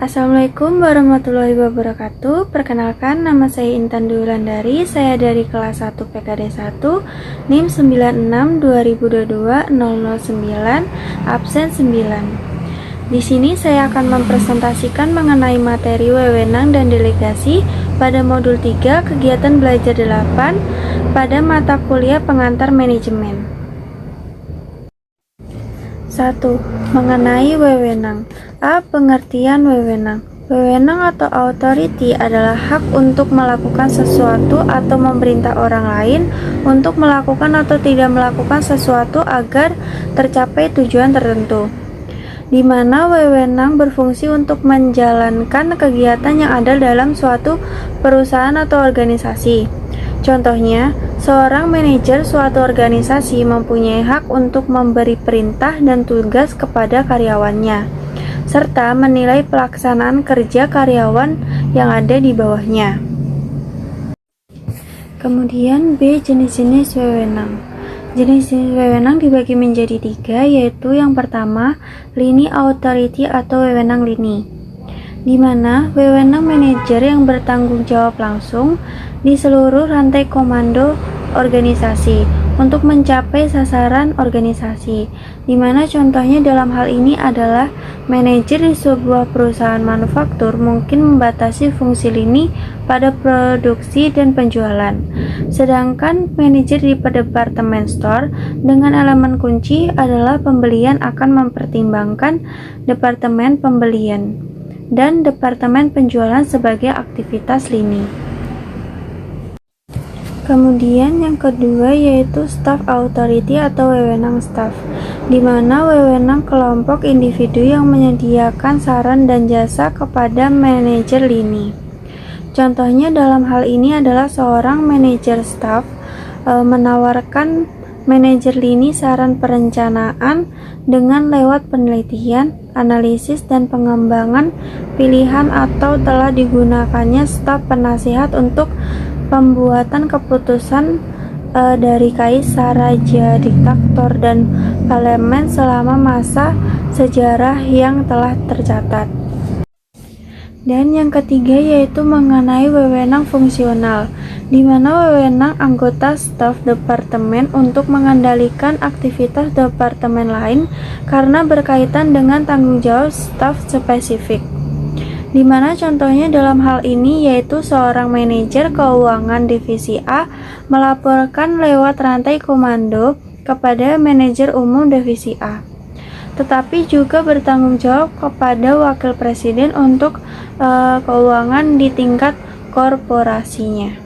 Assalamualaikum warahmatullahi wabarakatuh. Perkenalkan, nama saya Intan Dwi Wulandari. Saya dari kelas 1 PKD 1, NIM 962022-009, absen 9. Di sini saya akan mempresentasikan mengenai materi wewenang dan delegasi pada modul 3 kegiatan belajar 8 pada mata kuliah pengantar manajemen. 1. Mengenai wewenang. A. Pengertian wewenang. Wewenang atau authority adalah hak untuk melakukan sesuatu atau memerintah orang lain untuk melakukan atau tidak melakukan sesuatu agar tercapai tujuan tertentu, di mana wewenang berfungsi untuk menjalankan kegiatan yang ada dalam suatu perusahaan atau organisasi. Contohnya, seorang manajer suatu organisasi mempunyai hak untuk memberi perintah dan tugas kepada karyawannya, serta menilai pelaksanaan kerja karyawan yang ada di bawahnya. Kemudian B. Jenis-jenis wewenang. Jenis-jenis wewenang dibagi menjadi 3, yaitu yang pertama, lini authority atau wewenang lini, di mana wewenang manajer yang bertanggung jawab langsung di seluruh rantai komando organisasi untuk mencapai sasaran organisasi, di mana contohnya dalam hal ini adalah manajer di sebuah perusahaan manufaktur mungkin membatasi fungsi lini pada produksi dan penjualan, sedangkan manajer di departemen store dengan elemen kunci adalah pembelian akan mempertimbangkan departemen pembelian dan departemen penjualan sebagai aktivitas lini. Kemudian yang kedua yaitu staff authority atau wewenang staff, di mana wewenang kelompok individu yang menyediakan saran dan jasa kepada manajer lini. Contohnya dalam hal ini adalah seorang manajer staff menawarkan manajer lini saran perencanaan dengan lewat penelitian, analisis, dan pengembangan pilihan atau telah digunakannya staf penasihat untuk pembuatan keputusan dari kaisar, raja, diktator, dan parlemen selama masa sejarah yang telah tercatat. Dan yang ketiga yaitu mengenai wewenang fungsional, di mana wewenang anggota staf departemen untuk mengendalikan aktivitas departemen lain karena berkaitan dengan tanggung jawab staf spesifik, di mana contohnya dalam hal ini yaitu seorang manajer keuangan divisi A melaporkan lewat rantai komando kepada manajer umum divisi A, tetapi juga bertanggung jawab kepada wakil presiden untuk keuangan di tingkat korporasinya.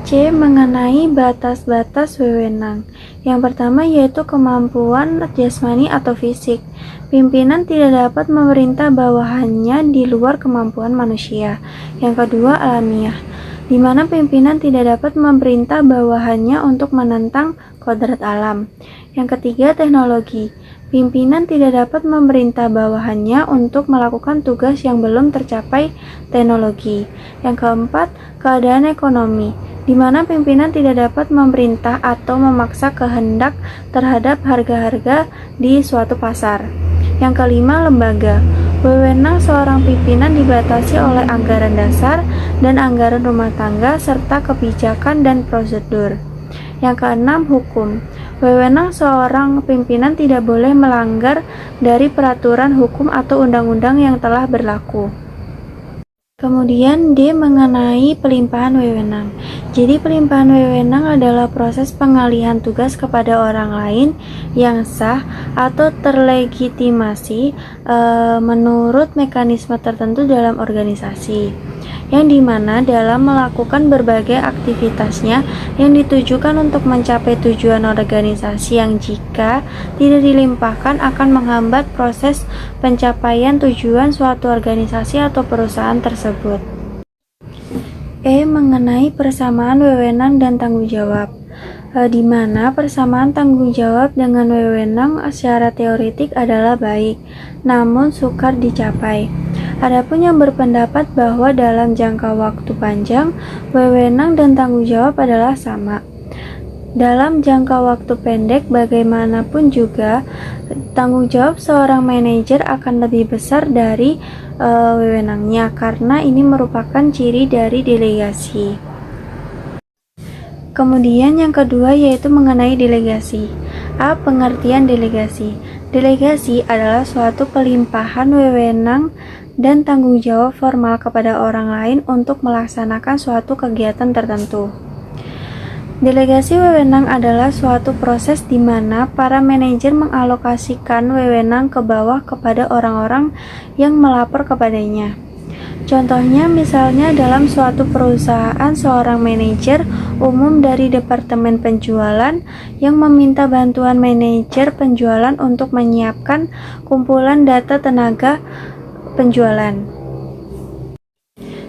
C. Mengenai batas-batas wewenang. Yang pertama yaitu kemampuan jasmani atau fisik. Pimpinan tidak dapat memerintah bawahannya di luar kemampuan manusia. Yang kedua, alamiah, di mana pimpinan tidak dapat memerintah bawahannya untuk menentang kodrat alam. Yang ketiga, teknologi. Pimpinan tidak dapat memerintah bawahannya untuk melakukan tugas yang belum tercapai teknologi. Yang keempat, keadaan ekonomi, di mana pimpinan tidak dapat memerintah atau memaksa kehendak terhadap harga-harga di suatu pasar. Yang kelima, lembaga. Wewenang seorang pimpinan dibatasi oleh anggaran dasar dan anggaran rumah tangga serta kebijakan dan prosedur. Yang keenam, hukum. Wewenang seorang pimpinan tidak boleh melanggar dari peraturan hukum atau undang-undang yang telah berlaku. Kemudian D. Mengenai pelimpahan wewenang. Jadi pelimpahan wewenang adalah proses pengalihan tugas kepada orang lain yang sah atau terlegitimasi menurut mekanisme tertentu dalam organisasi, yang dimana dalam melakukan berbagai aktivitasnya yang ditujukan untuk mencapai tujuan organisasi yang jika tidak dilimpahkan akan menghambat proses pencapaian tujuan suatu organisasi atau perusahaan tersebut. E. Mengenai persamaan wewenang dan tanggung jawab, di mana persamaan tanggung jawab dengan wewenang secara teoretik adalah baik, namun sukar dicapai. Adapun yang berpendapat bahwa dalam jangka waktu panjang, wewenang dan tanggung jawab adalah sama. Dalam jangka waktu pendek, bagaimanapun juga, tanggung jawab seorang manajer akan lebih besar dari wewenangnya, karena ini merupakan ciri dari delegasi. Kemudian yang kedua yaitu mengenai delegasi. A. Pengertian delegasi. Delegasi adalah suatu pelimpahan wewenang dan tanggung jawab formal kepada orang lain untuk melaksanakan suatu kegiatan tertentu. Delegasi wewenang adalah suatu proses di mana para manajer mengalokasikan wewenang ke bawah kepada orang-orang yang melapor kepadanya. Contohnya, misalnya dalam suatu perusahaan, seorang manajer umum dari departemen penjualan yang meminta bantuan manajer penjualan untuk menyiapkan kumpulan data tenaga penjualan.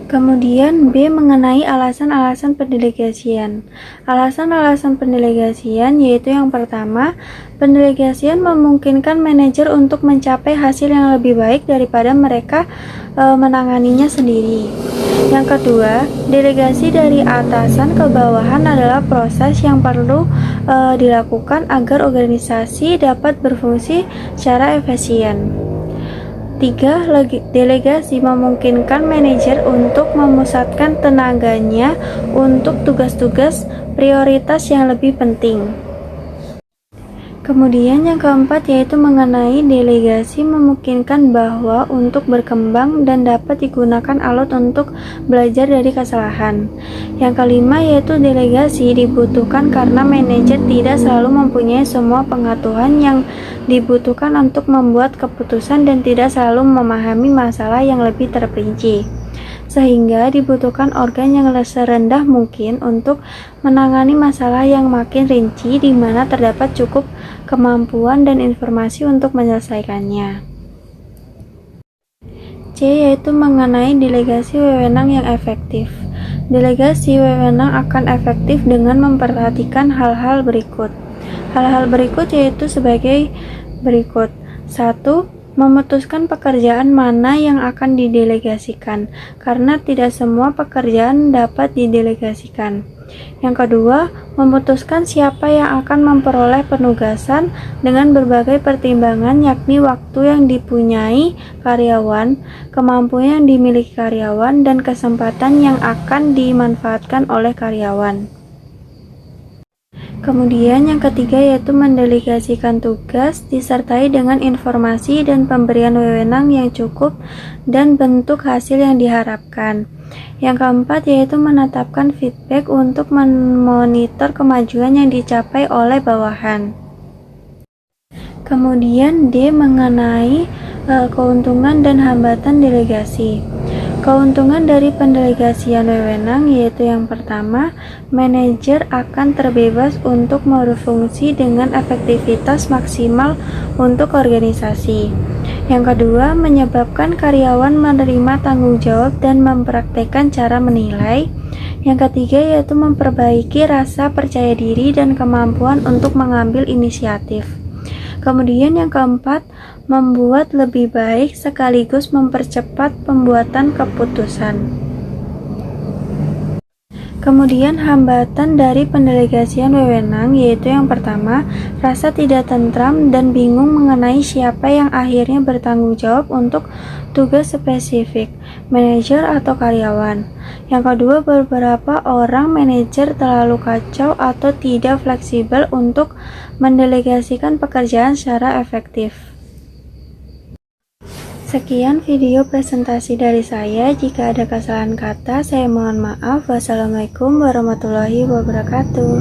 Kemudian B. Mengenai alasan-alasan pendelegasian. Alasan-alasan pendelegasian yaitu yang pertama, pendelegasian memungkinkan manajer untuk mencapai hasil yang lebih baik daripada mereka menanganinya sendiri. Yang kedua, delegasi dari atasan ke bawahan adalah proses yang perlu dilakukan agar organisasi dapat berfungsi secara efisien. 3. Delegasi memungkinkan manajer untuk memusatkan tenaganya untuk tugas-tugas prioritas yang lebih penting. Kemudian yang keempat yaitu mengenai delegasi memungkinkan bahwa untuk berkembang dan dapat digunakan alat untuk belajar dari kesalahan. Yang kelima yaitu delegasi dibutuhkan karena manajer tidak selalu mempunyai semua pengetahuan yang dibutuhkan untuk membuat keputusan dan tidak selalu memahami masalah yang lebih terperinci, sehingga dibutuhkan organ yang serendah mungkin untuk menangani masalah yang makin rinci di mana terdapat cukup kemampuan dan informasi untuk menyelesaikannya. C yaitu mengenai delegasi wewenang yang efektif. Delegasi wewenang akan efektif dengan memperhatikan hal-hal berikut. Hal-hal berikut yaitu sebagai berikut. 1. Memutuskan pekerjaan mana yang akan didelegasikan, karena tidak semua pekerjaan dapat didelegasikan. Yang kedua, memutuskan siapa yang akan memperoleh penugasan dengan berbagai pertimbangan, yakni waktu yang dipunyai karyawan, kemampuan yang dimiliki karyawan, dan kesempatan yang akan dimanfaatkan oleh karyawan. Kemudian yang ketiga yaitu mendelegasikan tugas disertai dengan informasi dan pemberian wewenang yang cukup dan bentuk hasil yang diharapkan. Yang keempat yaitu menetapkan feedback untuk memonitor kemajuan yang dicapai oleh bawahan. Kemudian D. Mengenai keuntungan dan hambatan delegasi. Keuntungan dari pendelegasian wewenang yaitu yang pertama, manajer akan terbebas untuk berfungsi dengan efektivitas maksimal untuk organisasi. Yang kedua, menyebabkan karyawan menerima tanggung jawab dan mempraktekkan cara menilai. Yang ketiga yaitu memperbaiki rasa percaya diri dan kemampuan untuk mengambil inisiatif. Kemudian yang keempat, membuat lebih baik sekaligus mempercepat pembuatan keputusan. Kemudian hambatan dari pendelegasian wewenang yaitu yang pertama, rasa tidak tentram dan bingung mengenai siapa yang akhirnya bertanggung jawab untuk tugas spesifik, manajer atau karyawan. Yang kedua, beberapa orang manajer terlalu kacau atau tidak fleksibel untuk mendelegasikan pekerjaan secara efektif. Sekian video presentasi dari saya. Jika ada kesalahan kata, saya mohon maaf. Wassalamualaikum warahmatullahi wabarakatuh.